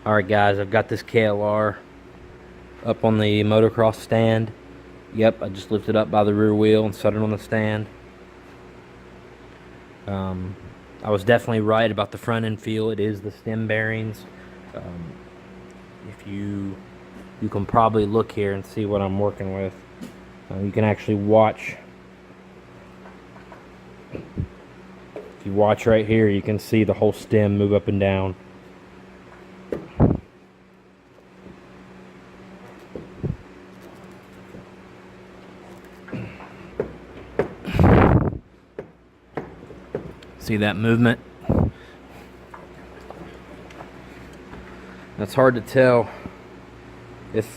Alright guys, I've got this KLR up on the motocross stand. Yep, I just lifted up by the rear wheel and set it on the stand. I was definitely right about the front end feel. It is the stem bearings. If you can probably look here and see what I'm working with. You can actually watch. If you watch right here, you can see the whole stem move up and down. See that movement? It's hard to tell if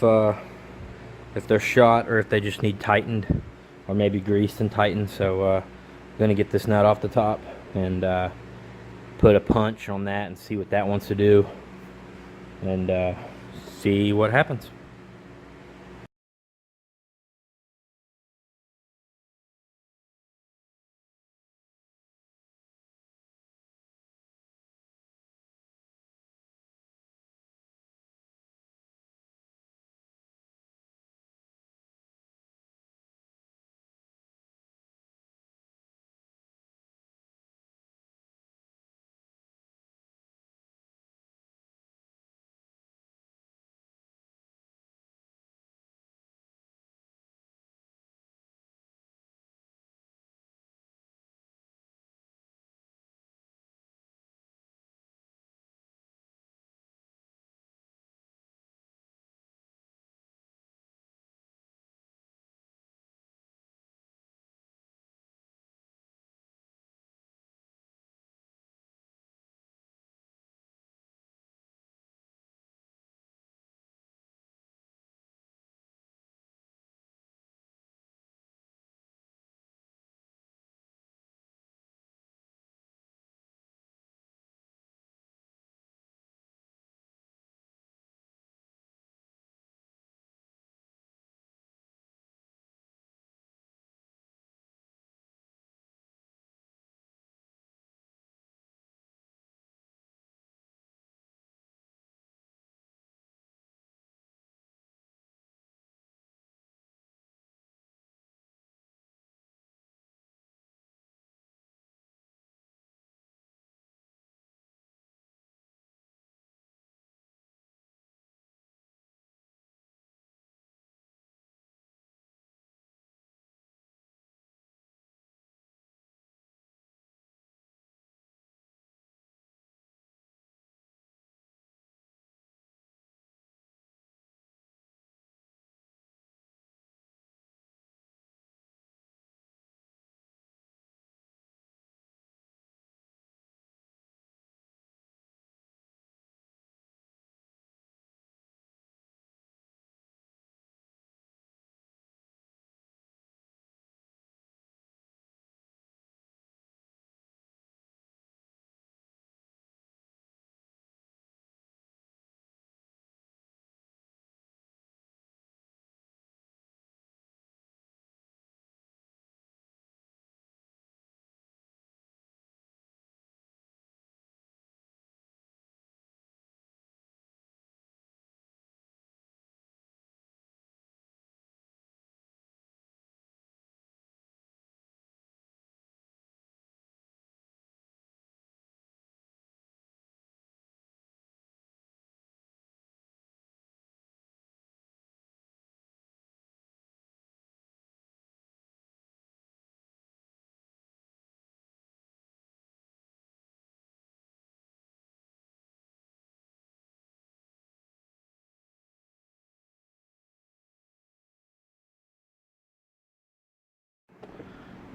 they're shot or if they just need tightened, or maybe greased and tightened. So I'm gonna get this nut off the top and put a punch on that and see what that wants to do, and see what happens.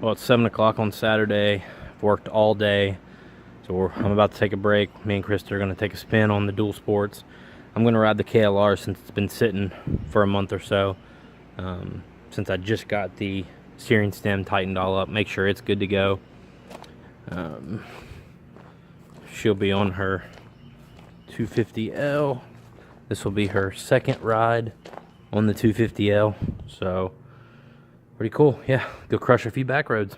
Well, it's 7 o'clock on Saturday. I've worked all day, so I'm about to take a break. Me and Krista are going to take a spin on the dual sports. I'm going to ride the KLR since it's been sitting for a month or so. Since I just got the steering stem tightened all up, make sure it's good to go. She'll be on her 250L. This will be her second ride on the 250L, so pretty cool. Yeah, go crush a few back roads.